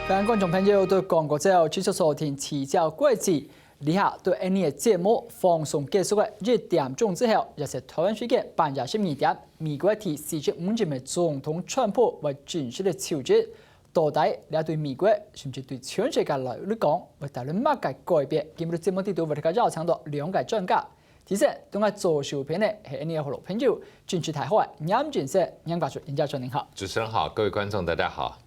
各位觀眾朋友對廣告之後繼續收聽提教國際，以下對呢個節目放送結束嘅1點鐘之後，又係台灣時間半夜12點，美國提45年嘅總統川普為正式嘅就職，到底你對美國甚至對全世界來講會帶來乜嘅改變？今日節目呢度為大家邀請到兩個專家，其實同我做小片嘅係呢個朋友，政治台灣嚴正社嚴教授，嚴教授您好。主持人好，各位觀眾大家好。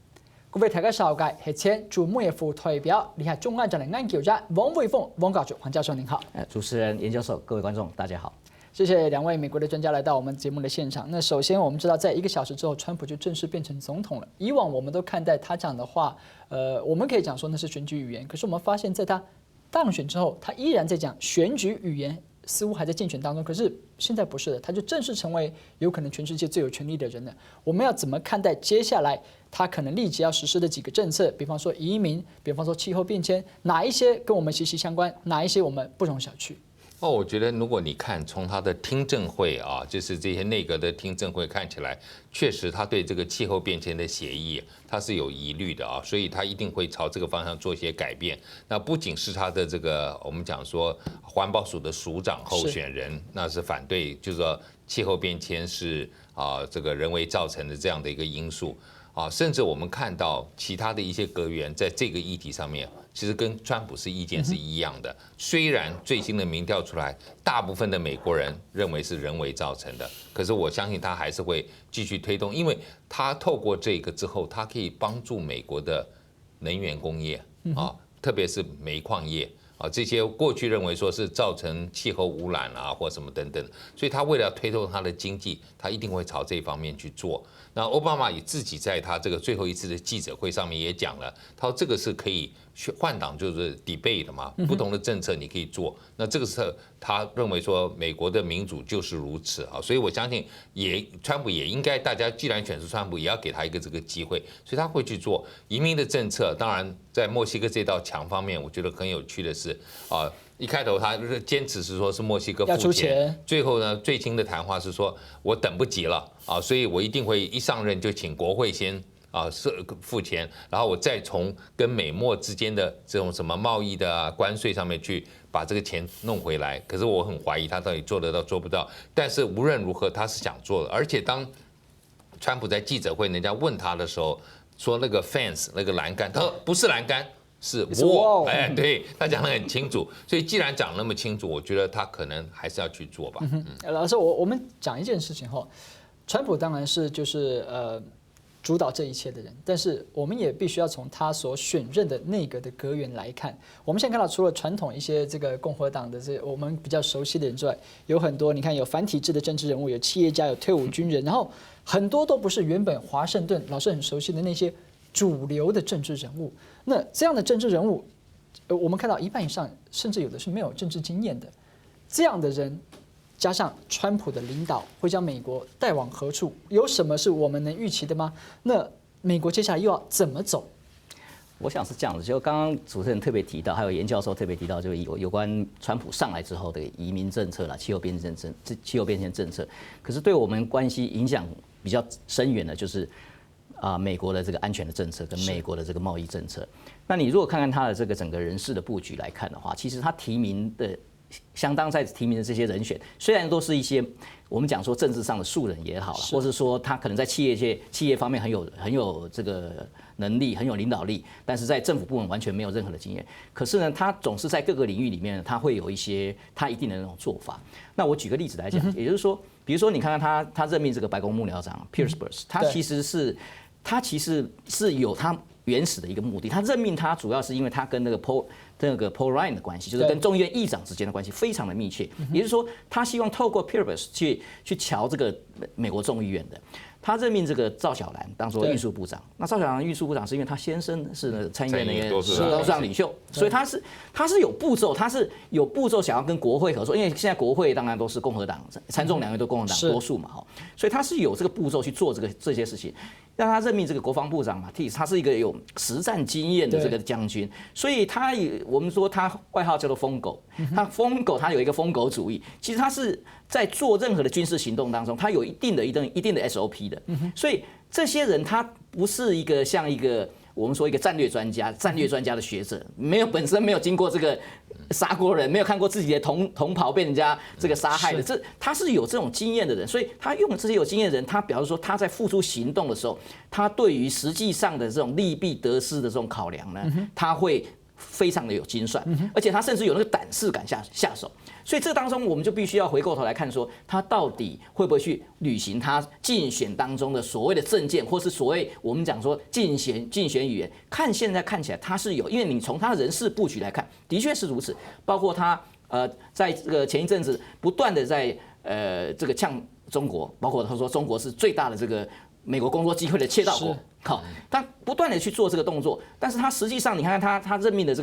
各位大家紹介係前駐美副代表、聯合中安站的研究者王偉鳳王教授，王教授您好。主持人、嚴教授，各位觀眾大家好。謝謝兩位美國的專家來到我們節目的現場。那首先我們知道，在1個小時之後，川普就正式變成總統了。以往我們都看待他講的話，我們可以講說那是選舉語言。可是我們發現，在他當選之後，他依然在講選舉語言，似乎還在競選當中。可是現在不是的，他就正式成為有可能全世界最有權力的人了。我們要怎麼看待接下來他可能立即要實施的幾個政策？比方說移民，比方說氣候變遷，哪一些跟我們息息相關？哪一些我們不容小覷？我覺得如果你看從他的聽證會啊，就是這些內閣的聽證會看起來，確實他對這個氣候變遷的協議他是有疑慮的啊，所以他一定會朝這個方向做一些改變。那不僅是他的這個我們講說環保署的署長候選人，那是反對，就是說氣候變遷是這個人為造成的這樣的一個因素啊，甚至我們看到其他的一些閣員在這個議題上面，其實跟川普是意見是一樣的。雖然最新的民調出來，大部分的美國人認為是人為造成的，可是我相信他還是會繼續推動，因為他透過這個之後，他可以幫助美國的能源工業啊，特別是煤礦業啊，這些過去認為說是造成氣候污染啊或什麼等等，所以他為了推動他的經濟，他一定會朝這方面去做。那奧巴馬也自己在他這個最後一次的記者會上面也講了，他說這個是可以換黨，就是 debate 的嘛，不同的政策你可以做。那這個是他認為說美國的民主就是如此啊，所以我相信川普也應該，大家既然選出川普，也要給他一個這個機會，所以他會去做移民的政策。當然，在墨西哥這道牆方面，我覺得很有趣的是啊，一開頭他堅持是說是墨西哥付錢，最後呢最新的談話是說我等不及了啊，所以我一定會一上任就請國會先付錢，然後我再從跟美墨之間的這種什麼貿易的關稅上面去把這個錢弄回來。可是我很懷疑他到底做得到做不到。但是無論如何，他是想做的。而且當川普在記者會人家問他的時候，說那個 fence 那個欄杆，他說不是欄杆，是 wall。哎，對，他講得很清楚。所以既然講那麼清楚，我覺得他可能還是要去做吧。老師，我們講一件事情哈，川普當然是就是主導這一切的人，但是我們也必須要從他所選任的內閣的閣員來看。我們現在看到，除了傳統一些這個共和黨的這我們比較熟悉的人之外，有很多你看有繁體字的政治人物，有企業家，有退伍軍人，然後很多都不是原本華盛頓老師很熟悉的那些主流的政治人物。那這樣的政治人物，我們看到一半以上，甚至有的是沒有政治經驗的，這樣的人。加上川普的領導，會將美國帶往何處？有什麼是我們能預期的嗎？那美國接下來又要怎麼走？我想是這樣子，就剛剛主持人特別提到，還有嚴教授特別提到，就有關川普上來之後的移民政策啦、氣候變遷政策。可是對我們關係影響比較深遠的，就是美國的這個安全的政策跟美國的這個貿易政策。那你如果看看他的這個整個人事的佈局來看的話，其實他提名的。相當在提名的這些人選，雖然都是一些我們講說政治上的素人也好了，或是說他可能在企業方面很有這個能力，很有領導力，但是在政府部門完全沒有任何的經驗。可是呢，他總是在各個領域裡面，他會有一些他一定的那種做法。那我舉個例子來講，也就是說，比如說你看看他任命這個白宮幕僚長 Pierce Burns， 他其實是有他原始的一個目的。他任命他主要是因為他跟那個 Paul Ryan 的關係，就是跟眾議院議長之間的關係非常的密切。也就是說，他希望透過 Pierce 去瞧這個美國眾議院的。他任命這個趙小蘭當做運輸部長。那趙小蘭運輸部長是因為他先生是參議院的多數黨領袖，所以他是有步驟，他是有步驟想要跟國會合作。因為現在國會當然都是共和黨，參眾兩院都共和黨多數嘛，所以他是有這個步驟去做這些事情。讓他任命這個國防部長Mattis，他是一個有實戰經驗的這個將軍，所以我們說他外號叫做瘋狗。他有一個瘋狗主義，其實他是在做任何的軍事行動當中，他有一定的 SOP 的。所以這些人他不是一個像一個我们说一个战略专家的学者，本身没有经过这个杀过人，没有看过自己的同袍被人家这个杀害的，他是有这种经验的人，所以他用这些有经验的人，他表示说他在付出行动的时候，他对于实际上的这种利弊得失的这种考量呢，他会非常的有精算，而且他甚至有那个胆识敢下手。所以这当中，我们就必须要回过头来看，说他到底会不会去履行他竞选当中的所谓的政见，或是所谓我们讲说竞选语言。现在看起来他是有，因为你从他人事布局来看，的确是如此。包括他在这个前一阵子不断的在这个呛中国，包括他说中国是最大的这个美国工作机会的窃盗国。好，他不断的去做这个动作，但是他实际上你看他任命的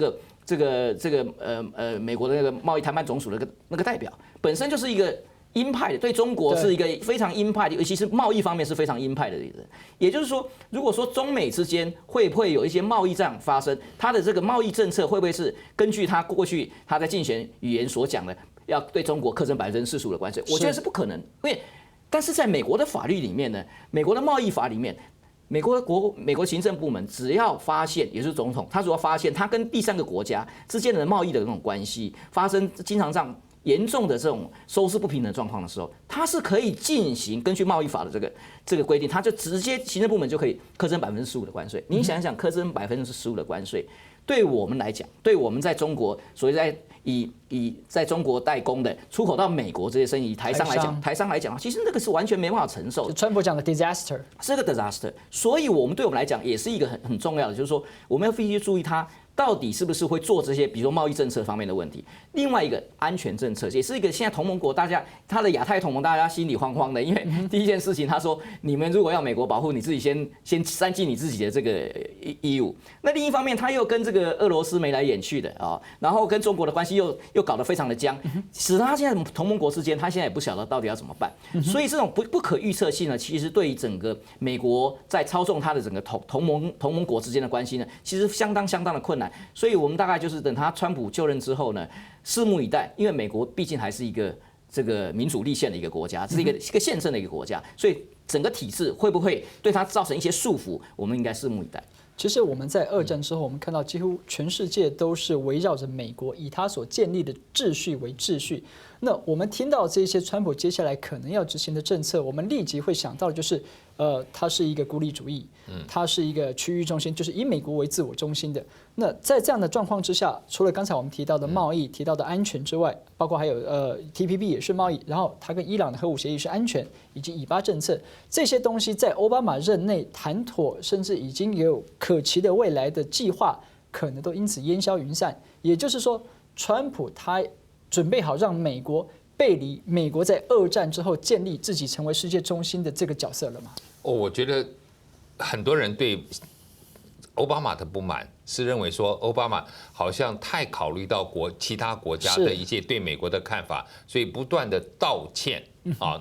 美国的那个贸易谈判总署的那个代表，本身就是一个鹰派的，对中国是一个非常鹰派的，尤其是贸易方面是非常鹰派的人。也就是说，如果说中美之间会不会有一些贸易战发生，他的这个贸易政策会不会是根据他过去他在竞选语言所讲的，要对中国课征45%的关税？我觉得是不可能，但是在美国的法律里面呢，美国的贸易法里面。美国行政部门只要发现，也就是总统，他只要发现他跟第三个国家之间的贸易的那种关系发生经常上严重的这种收支不平等状况的时候，他是可以进行根据贸易法的这个规定，他就直接行政部门就可以课征15%的关税。你想一想，课征15%的关税，对我们来讲，对我们在中国所谓在中国代工的出口到美国这些生意，台商来讲，其实那个是完全没办法承受的。川普讲的 disaster 是个 disaster， 所以对我们来讲也是一个很重要的，就是说我们要必须注意它到底是不是会做这些，比如说贸易政策方面的问题。另外一个安全政策也是一个现在同盟国他的亚太同盟大家心里慌慌的，因为第一件事情他说你们如果要美国保护，你自己先删尽你自己的这个义务。那另一方面他又跟这个俄罗斯眉来眼去的啊，然后跟中国的关系又搞得非常的僵，使他现在同盟国之间他现在也不晓得到底要怎么办。所以这种不可预测性呢，其实对于整个美国在操纵他的整个同盟国之间的关系呢，其实相当的困难。所以我们大概就是等他川普就任之后呢，拭目以待。因为美国毕竟还是一个这个民主立宪的一个国家，是一个宪政的一个国家，所以整个体制会不会对他造成一些束缚，我们应该拭目以待。其实我们在二战之后，我们看到几乎全世界都是围绕着美国以他所建立的秩序为秩序。那我们听到这些川普接下来可能要执行的政策，我们立即会想到的就是，它是一个孤立主义，它是一个区域中心，就是以美国为自我中心的。那在这样的状况之下，除了刚才我们提到的贸易、提到的安全之外，包括还有TPP 也是贸易，然后它跟伊朗的核武协议是安全，以及以巴政策这些东西，在奥巴马任内谈妥，甚至已经有可期的未来的计划，可能都因此烟消云散。也就是说，川普他准备好让美国背离美国在二战之后建立自己成为世界中心的这个角色了吗？我觉得很多人对奥巴马的不满是认为说，奥巴马好像太考虑到其他国家的一些对美国的看法，所以不断的道歉。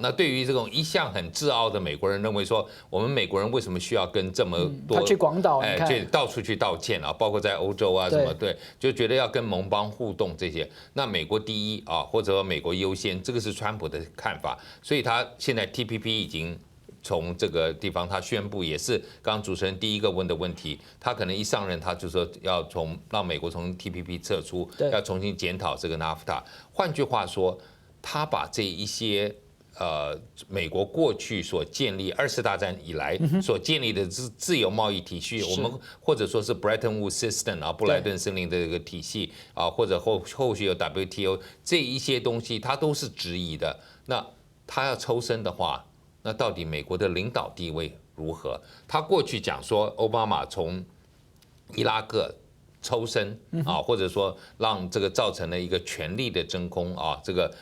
那对于这种一向很自傲的美国人，认为说我们美国人为什么需要跟这么多他去广岛，就到处去道歉啊，包括在欧洲啊什么，对，就觉得要跟盟邦互动这些。那美国第一啊，或者说美国优先，这个是川普的看法，所以他现在 TPP 已经从这个地方他宣布，也是刚刚主持人第一个问的问题，他可能一上任他就说要让美国从 TPP 撤出，要重新检讨这个 NAFTA。换句话说，他把这一些美国过去所建立2次大战以来所建立的自由贸易体系，我们或者说是 Bretton Woods System 啊，布莱顿森林的这个体系啊，或者后续有 WTO 这一些东西，它都是质疑的。那他要抽身的话，那到底美国的领导地位如何？他过去讲说，奥巴马从伊拉克抽身啊，或者说让这个造成了一个权力的真空啊，这个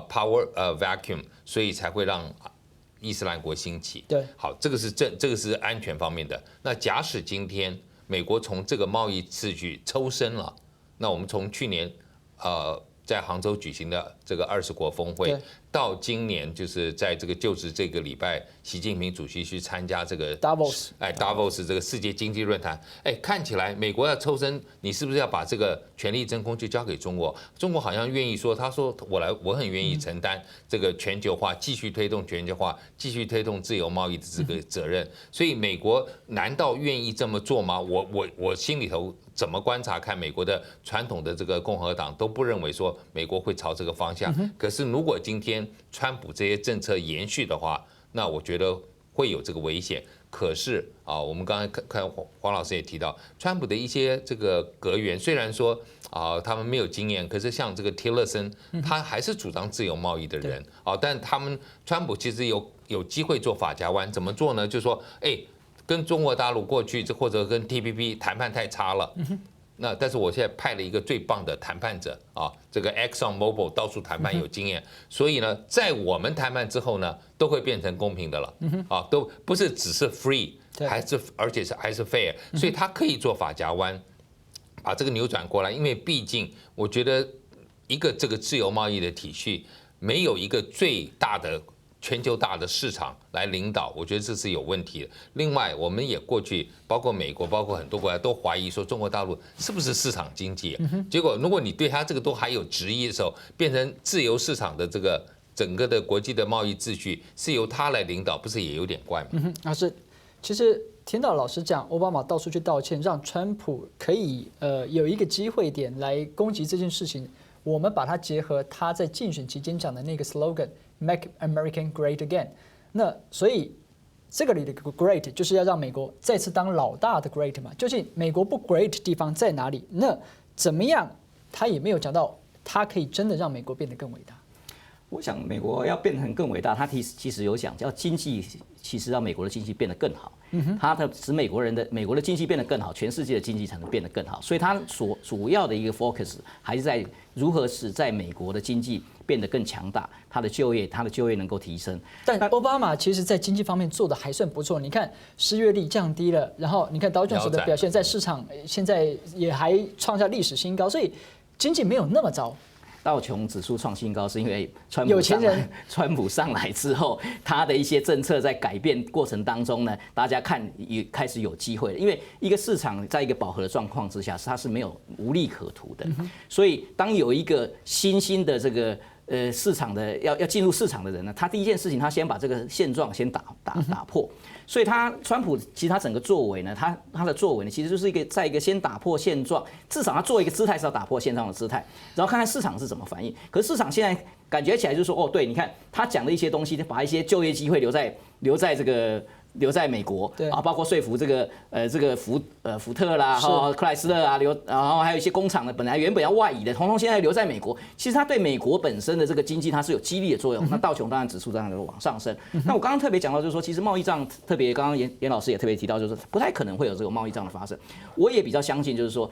power vacuum， 所以才会让伊斯兰国兴起。对，好，这个是安全方面的。那假使今天美国从这个贸易秩序抽身了，那我们从去年在杭州举行的这个20国峰会对，到今年就是在这个就职这个礼拜，习近平主席去参加这个 Davos 这个世界经济论坛，看起来美国要抽身，你是不是要把这个权力真空就交给中国？中国好像愿意说，他说我很愿意承担这个全球化，继续推动全球化，继续推动自由贸易的这个责任。所以美国难道愿意这么做吗？我心里头怎么观察看，美国的传统的这个共和党都不认为说美国会朝这个方向。可是如果今天川普这些政策延续的话，那我觉得会有这个危险。可是啊，我们刚才看黄老师也提到，川普的一些这个阁员虽然说他们没有经验，可是像这个提勒森，他还是主张自由贸易的人但川普其实有机会做法夹弯，怎么做呢？就是说，跟中国大陆过去或者跟 TPP 谈判太差了。那但是我现在派了一个最棒的谈判者这个 Exxon Mobil 到处谈判有经验，所以呢，在我们谈判之后呢，都会变成公平的了都不是只是 free， 而且还是 fair， 所以他可以做法夹弯，把这个扭转过来。因为毕竟我觉得一个这个自由贸易的体系没有一个最大的全球大的市场来领导，我觉得这是有问题的。另外，我们也过去包括美国，包括很多国家都怀疑说中国大陆是不是市场经济？结果，如果你对它这个都还有质疑的时候，变成自由市场的这个整个的国际的贸易秩序是由它来领导，不是也有点怪吗？其实听到老师讲，奥巴马到处去道歉，让川普可以有一个机会点来攻击这件事情。我们把它结合他在竞选期间讲的那个 slogan。Make American Great Again。那所以这个里的 Great 就是要让美国再次当老大的 Great 嘛？究竟美国不 Great 的地方在哪里？那怎么样？他也没有讲到，他可以真的让美国变得更伟大。我想美国要变成更伟大，他其实有讲，叫经济，其实让美国的经济变得更好。他使美国的经济变得更好，全世界的经济才能变得更好。所以他主要的一个 focus 还是在如何使在美国的经济变得更强大，他的就业能够提升。但奥巴马其实在经济方面做的还算不错，你看失业率降低了，然后你看道琼斯的表现在市场现在也还创下历史新高，所以经济没有那么糟。道琼指数创新高是因为川普上来之后，他的一些政策在改变过程当中呢，大家看也开始有机会了。因为一个市场在一个饱和的状况之下，它是没有无利可图的，所以当有一个新兴的这个市场的要进入市场的人呢，他第一件事情他先把这个现状先打破。所以川普其实他整个作为呢，他的作为呢，其实就是在一个先打破现状，至少他做一个姿态是要打破现状的姿态，然后看看市场是怎么反应。可是市场现在感觉起来就是说，对，你看他讲的一些东西，把一些就业机会留在美国包括说服这个福特啦，克莱斯勒啊，然后还有一些工厂呢，原本要外移的，统统现在留在美国。其实它对美国本身的这个经济它是有激励的作用。那道琼当然指数当然就往上升。那我刚刚特别讲到就是说，其实贸易战特别，刚刚严老师也特别提到，就是不太可能会有这个贸易战的发生。我也比较相信，就是说。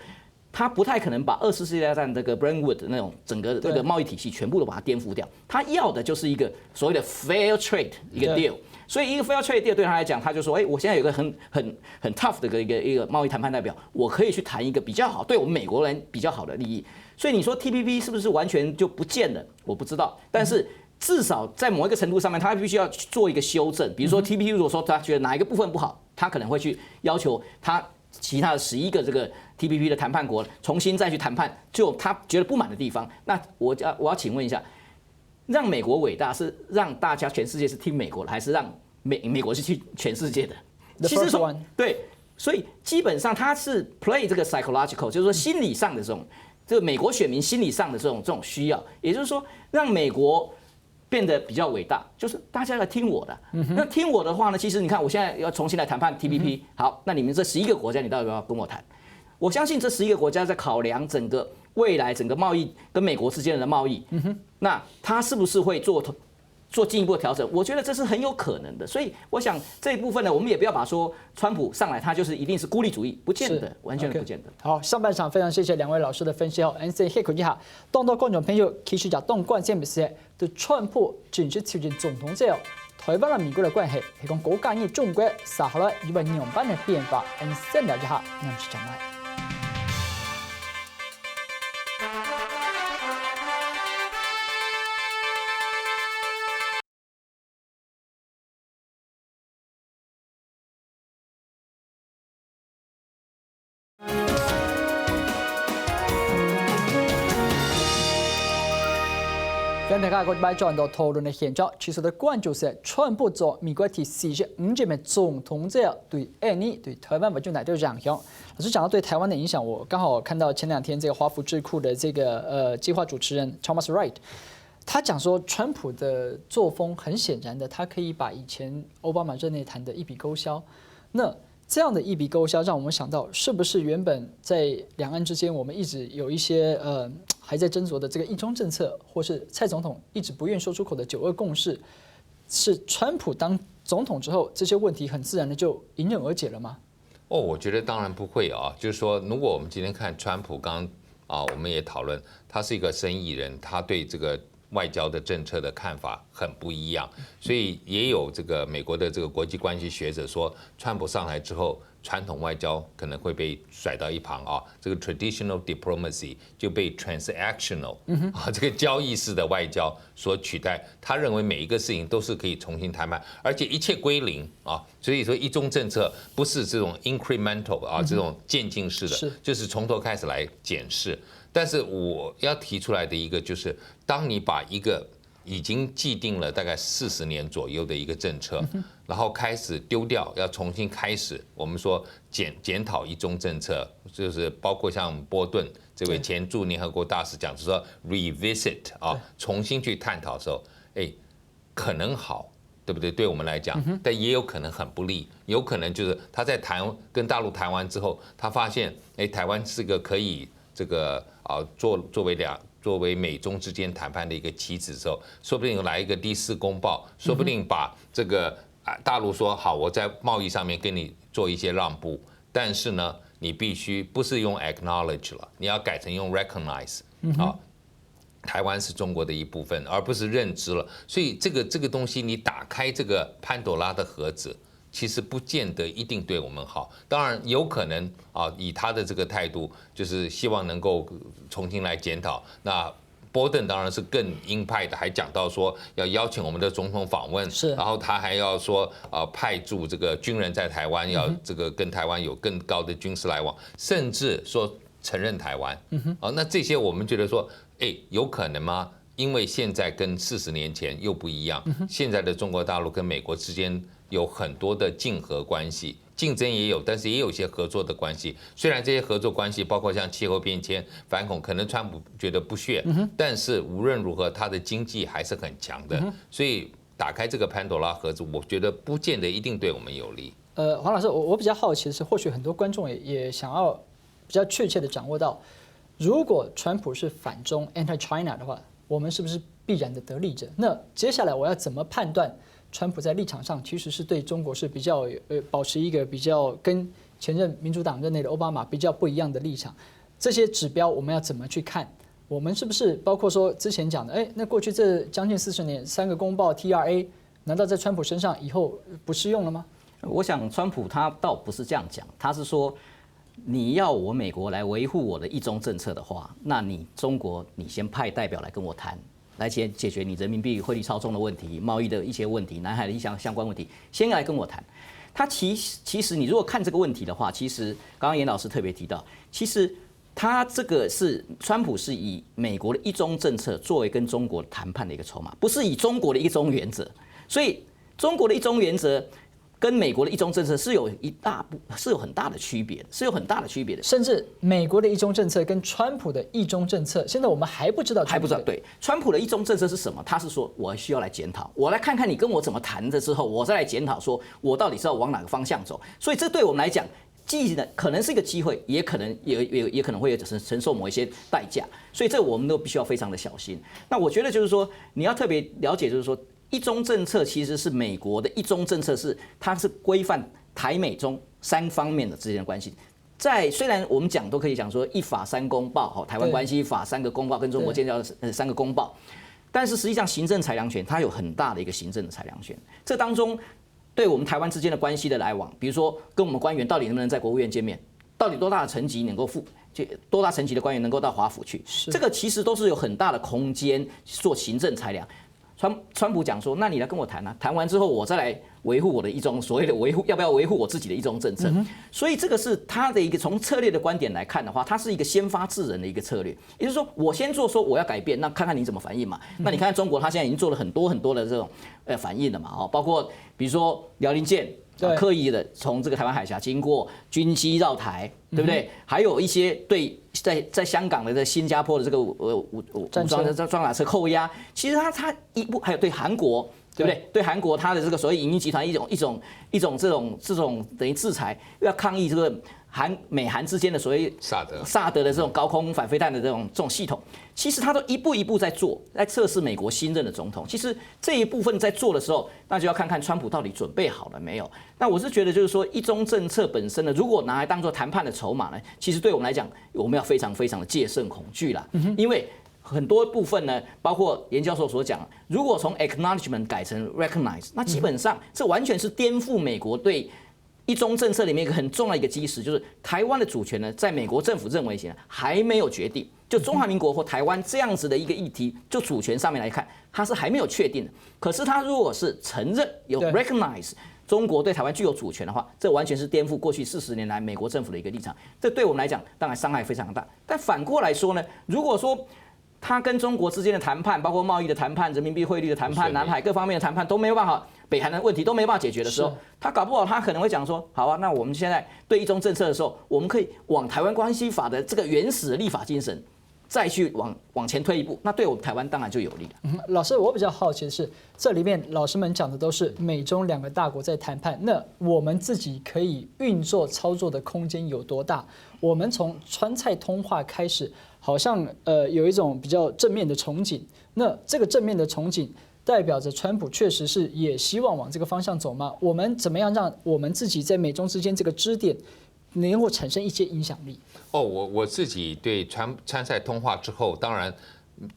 他不太可能把20世纪大战这个 Bretton Woods 那种整个这个贸易体系全部都把它颠覆掉。他要的就是一个所谓的 fair trade 一个 deal。所以一个 fair trade deal 对他来讲，他就说，我现在有一个很 tough 的一个贸易谈判代表，我可以去谈一个比较好，对我们美国人比较好的利益。所以你说 TPP 是不是完全就不见了？我不知道，但是至少在某一个程度上面，他必须要做一个修正。比如说 TPP 如果说他觉得哪一个部分不好，他可能会去要求他其他的11个这个 TPP 的谈判国重新再去谈判，就他觉得不满的地方。那我要请问一下，让美国伟大是让大家全世界是听美国的，还是让美国是听全世界的？其实说对，所以基本上他是 play 这个 psychological， 就是说心理上的这个美国选民心理上的这种需要，也就是说让美国变得比较伟大，就是大家来听我的。那听我的话呢，其实你看，我现在要重新来谈判 TPP，好，那你们这11个国家，你到底要不要跟我谈？我相信这11个国家在考量整个未来整个贸易跟美国之间的贸易，那他是不是会做进一步的调整？我觉得这是很有可能的。所以我想这一部分呢，我们也不要把说川普上来他就是一定是孤立主义，不见得，完全不见得。好，上半场非常谢谢两位老师的分析哦。NC 黑口一下，当到观众朋友其实讲动关键不是对川普正式挑战总统之后，台湾和美国的关系係講國家與中國撒下來以為兩班嘅變化，NC 了解下，我們是講咩？跟大家個禮拜轉到討論嘅現狀，其實的關注是川普做美國第45屆總統者對印尼、對台灣有哪啲影響？老師講到對台灣的影響，我剛好看到前兩天這個華府智庫的這個計劃主持人 Thomas Wright， 他講說川普的作風很顯然的，他可以把以前奧巴馬任內談的一筆勾銷。那這樣的一筆勾銷，讓我們想到，是不是原本在兩岸之間，我們一直有一些還在斟酌的這個一中政策，或是蔡總統一直不願說出口的9·2共識，是川普當總統之後，這些問題很自然的就迎刃而解了嗎？哦，我覺得當然不會啊，就是說，如果我們今天看川普，剛我們也討論，他是一個生意人，他對這個外交的政策的看法很不一樣，所以也有這個美國的這個國際關係學者說，川普上來之後，傳統外交可能會被甩到一旁啊，這個 traditional diplomacy 就被 transactional 這個交易式的外交所取代。他認為每一個事情都是可以重新談判，而且一切歸零啊，所以說一中政策不是這種 incremental 啊，這種漸進式的，就是從頭開始來檢視。但是我要提出來的一個就是，當你把一個已經既定了大概40年左右的一個政策，然後開始丟掉，要重新開始，我們說檢討一中政策，就是包括像波頓這位前駐聯合國大使講，就是說 revisit 啊，重新去探討的時候，可能好，對不對？對我們來講，但也有可能很不利，有可能就是他在跟大陸談完之後，他發現，台灣是個可以這個作為美中之間談判的一個棋子的時候，說不定來一個第4公報，說不定把這個大陸說好，我在貿易上面跟你做一些讓步，但是呢，你必須不是用 acknowledge 了，你要改成用 recognize 啊，台灣是中國的一部分，而不是認知了。所以這個東西，你打開這個潘朵拉的盒子，其實不見得一定對我們好，當然有可能啊，以他的這個態度，就是希望能夠重新來檢討。那波頓當然是更鷹派的，還講到說要邀請我們的總統訪問，然後他還要說派駐這個軍人在台灣，要這個跟台灣有更高的軍事來往，甚至說承認台灣。那這些我們覺得說，有可能嗎？因為現在跟40年前又不一樣，現在的中國大陸跟美國之間有很多的競合關係，競爭也有，但是也有一些合作的關係。雖然這些合作關係包括像氣候變遷、反恐，可能川普覺得不屑，但是無論如何，他的經濟還是很強的。所以打開這個潘朵拉盒子，我覺得不見得一定對我們有利。黃老師，我比較好奇的是，或許很多觀眾也想要比較確切的掌握到，如果川普是反中 （anti-China） 的話，我們是不是必然的得利者？那接下來我要怎麼判斷川普在立場上其實是對中國是比較保持一個比較跟前任民主黨任內的奧巴馬比較不一樣的立場？這些指標我們要怎麼去看？我們是不是包括說之前講的，那過去這將近40年3個公報 TRA， 難道在川普身上以後不適用了嗎？我想川普他倒不是這樣講，他是說，你要我美國來維護我的一中政策的話，那你中國你先派代表來跟我談，來解決你人民幣匯率操縱的問題、貿易的一些問題、南海的一些相關問題，先來跟我談。他其實你如果看這個問題的話，其實剛剛嚴老師特別提到，其實他這個是川普是以美國的一中政策作為跟中國談判的一個籌碼，不是以中國的一中原則。所以中國的一中原則跟美國的一中政策是有很大的區別的，是有很大的區別的。甚至美國的一中政策跟川普的一中政策，現在我們還不知道。還不知道。對，川普的一中政策是什麼？他是說我需要來檢討，我來看看你跟我怎麼談的之後，我再來檢討，說我到底是要往哪個方向走。所以這對我們來講，既呢可能是一個機會，也可能會承受某一些代價。所以這我們都必須要非常的小心。那我覺得就是說，你要特別了解，就是說。一中政策其實是美國的一中政策，它是規範台美中3方面的之間的關係。雖然我們都可以講說一法3公報，台灣關係法3個公報跟中國建交3個公報，但是實際上行政裁量權它有很大的一個行政的裁量權。這當中對我們台灣之間的關係的來往，比如說跟我們官員到底能不能在國務院見面，到底多大的層級能夠多大層級的官員能夠到華府去，這個其實都是有很大的空間做行政裁量。川普讲说，那你来跟我谈啊，谈完之后我再来维护我的一中所谓的要不要维护我自己的一中政策。所以这个是他的一个从策略的观点来看的话，它是一个先发制人的一个策略。也就是说，我先做说我要改变，那看看你怎么反应嘛。那你看中国，他现在已经做了很多的这种反应了嘛，包括比如说辽宁舰。刻意的从这个台湾海峡经过，军机绕台，对不对？还有一些对在香港的新加坡的这个武装的装甲车扣押，其实他一步还有对韩国。对不对？对韩国，他的这个所谓影音集团一种这种等于制裁，要抗议这个美韩之间的所谓萨德的这种高空反飞弹的这种系统，其实他都一步一步在做，在测试美国新任的总统。其实这一部分在做的时候，那就要看看川普到底准备好了没有。那我是觉得就是说，一中政策本身呢，如果拿来当做谈判的筹码呢，其实对我们来讲，我们要非常非常的戒慎恐惧啦，因为。很多部分呢，包括严教授所讲，如果从 acknowledgement 改成 recognize， 那基本上这完全是颠覆美国对一中政策里面一个很重要的一个基石，就是台湾的主权呢，在美国政府认为还没有决定，就中华民国或台湾这样子的一个议题，就主权上面来看，它是还没有确定的。可是它如果是承认有 recognize。中国对台湾具有主权的话，这完全是颠覆过去40年来美国政府的一个立场。这对我们来讲，当然伤害非常大。但反过来说呢，如果说他跟中国之间的谈判，包括贸易的谈判、人民币汇率的谈判、南海各方面的谈判都没有办法，北韩的问题都没办法解决的时候，他搞不好他可能会讲说，好啊，那我们现在对一中政策的时候，我们可以往台湾关系法的这个原始的立法精神。再去往前推一步，那对我们台湾当然就有利了。老师，我比较好奇的是，这里面老师们讲的都是美中2个大国在谈判，那我们自己可以运作操作的空间有多大？我们从川菜通话开始，好像有一种比较正面的憧憬。那这个正面的憧憬代表着川普确实是也希望往这个方向走吗？我们怎么样让我们自己在美中之间这个支点能够产生一些影响力？我自己对川菜通话之后，当然，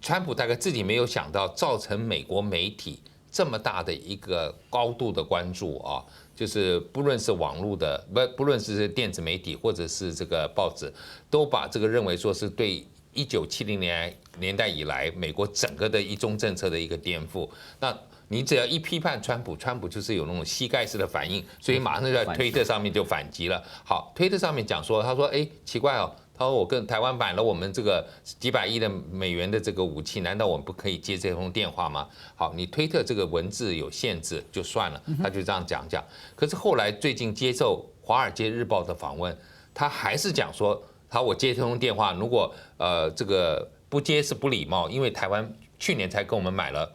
川普大概自己没有想到，造成美国媒体这么大的一个高度的关注啊，就是不论是网络的，不论是电子媒体或者是这个报纸，都把这个认为说是对1970年代以来美国整个的一中政策的一个颠覆。那你只要一批判川普就是有那种膝盖式的反应，所以马上就在推特上面就反击了。好，推特上面讲说，他说，奇怪哦，他说我跟台湾买了我们这个几百亿的美元的这个武器，难道我们不可以接这通电话吗？好，你推特这个文字有限制就算了，他就这样讲。可是后来最近接受《华尔街日报》的访问，他还是讲说，我接这通电话，如果这个不接是不礼貌，因为台湾去年才跟我们买了。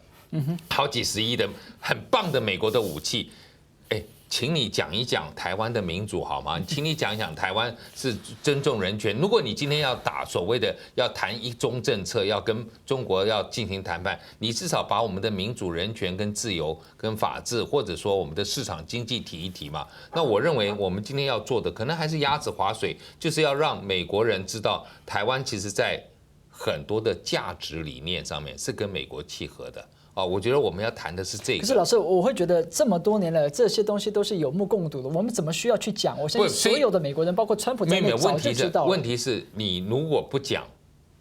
好几十亿的很棒的美国的武器，请你讲一讲台湾的民主好吗？请你讲一讲台湾是尊重人权。如果你今天要打所谓的要谈一中政策，要跟中国要进行谈判，你至少把我们的民主、人权跟自由跟法治，或者说我们的市场经济提一提嘛。那我认为我们今天要做的，可能还是鸭子划水，就是要让美国人知道，台湾其实在很多的价值理念上面是跟美国契合的。我觉得我们要谈的是这个。可是老师，我会觉得这么多年了，这些东西都是有目共睹的，我们怎么需要去讲？我相信所有的美国人，包括川普在内，早就知道了。问题是你如果不讲，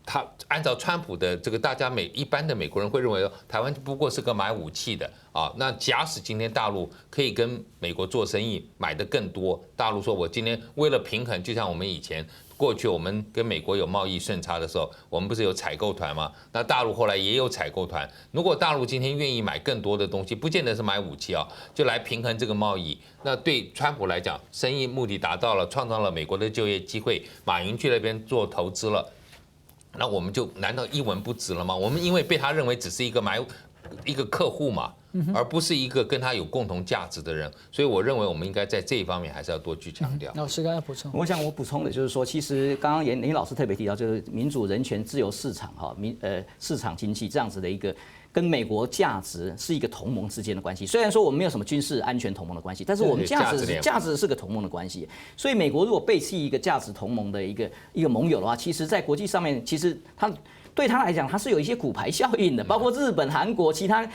他按照川普的这个，大家一般的美国人会认为台湾不过是个买武器的啊。那假使今天大陆可以跟美国做生意，买的更多，大陆说我今天为了平衡，就像我们以前。过去我们跟美国有贸易顺差的时候，我们不是有采购团吗？那大陆后来也有采购团。如果大陆今天愿意买更多的东西，不见得是买武器啊，就来平衡这个贸易。那对川普来讲，生意目的达到了，创造了美国的就业机会，马云去那边做投资了，那我们就难道一文不值了吗？我们因为被他认为只是一个客户嘛。而不是一个跟他有共同价值的人，所以我认为我们应该在这一方面还是要多去强调。老师刚才补充，我想我补充的就是说，其实刚刚严老师特别提到，就是民主、人权、自由市场市场经济这样子的一个。跟美国价值是一个同盟之间的关系，虽然说我们没有什么军事安全同盟的关系，但是我们价值是个同盟的关系。所以美国如果背弃一个价值同盟的一个盟友的话，其实在国际上面，其实它对他来讲，他是有一些骨牌效应的，包括日本、韩国其他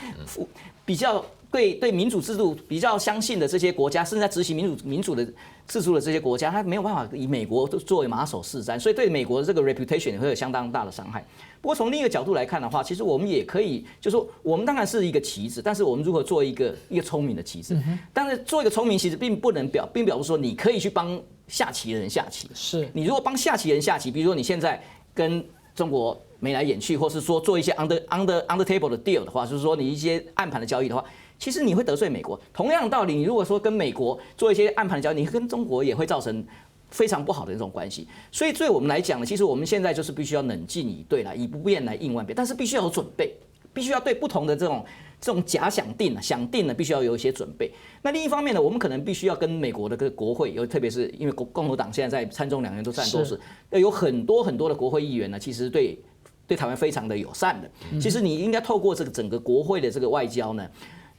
比较对民主制度比较相信的这些国家，甚至在执行民主的制度的这些国家，他没有办法以美国作为马首是瞻，所以对美国的这个 reputation 会有相当大的伤害。不过从另一个角度来看的话，其实我们也可以，就是说我们当然是一个棋子，但是我们如何做一个聪明的棋子？但是做一个聪明棋子，并表示说你可以去帮下棋的人下棋。是你如果帮下棋的人下棋，比如说你现在跟中国眉来眼去，或是说做一些 under table 的 deal 的话，就是说你一些暗盘的交易的话，其实你会得罪美国。同样的道理，你如果说跟美国做一些暗盘的交易，你跟中国也会造成非常不好的这种关系。所以对我们来讲呢，其实我们现在就是必须要冷静以对来，以不变来应万变，但是必须要有准备，必须要对不同的这种假想定了，必须要有一些准备。那另一方面呢，我们可能必须要跟美国的这个国会，特别是因为共和党现在在参众两院都占多数，有很多的国会议员呢，其实对台湾非常的友善的。其实你应该透过这个整个国会的这个外交呢，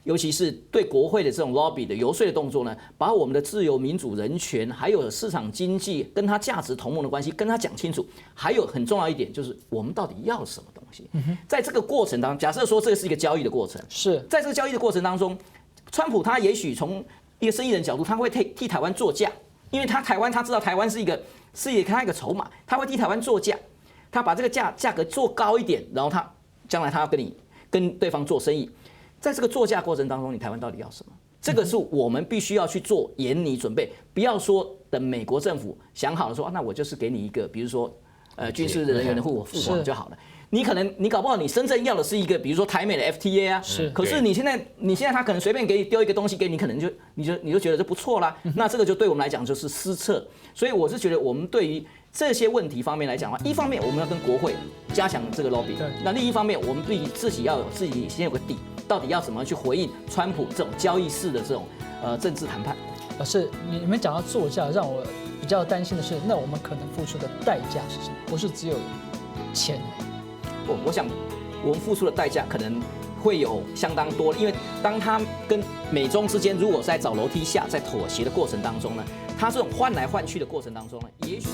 尤其是对国会的这种 lobby 的游说的动作呢，把我们的自由、民主、人权，还有市场经济跟它价值同盟的关系跟他讲清楚。还有很重要一点就是我们到底要什么东西。在这个过程当中，假设说这个是一个交易的过程，在这个交易的过程当中，川普他也许从一个生意人角度，他会替台湾作价，因为他知道台湾是一个筹码，他会替台湾作价，他把这个价格做高一点，然后他将来他要跟对方做生意。在这个作价过程当中，你台湾到底要什么？这个是我们必须要去做严拟准备，不要说等美国政府想好了说，那我就是给你一个，比如说军事人员的付款就好了。你搞不好你真正要的是一个，比如说台美的 FTA 啊，可是你现在他可能随便给你丢一个东西给你，可能你就觉得这不错啦。那这个就对我们来讲就是失策。所以我是觉得我们对于这些问题方面来讲的话，一方面我们要跟国会加强这个 lobby， 那另一方面我们对自己要有自己先有个底。到底要怎么去回应川普这种交易式的这种政治谈判？老师，你们讲到作价，让我比较担心的是，那我们可能付出的代价是什么？不是只有钱。我想我们付出的代价可能会有相当多，因为当他跟美中之间如果在找楼梯下，在妥协的过程当中呢，他这种换来换去的过程当中呢，也许。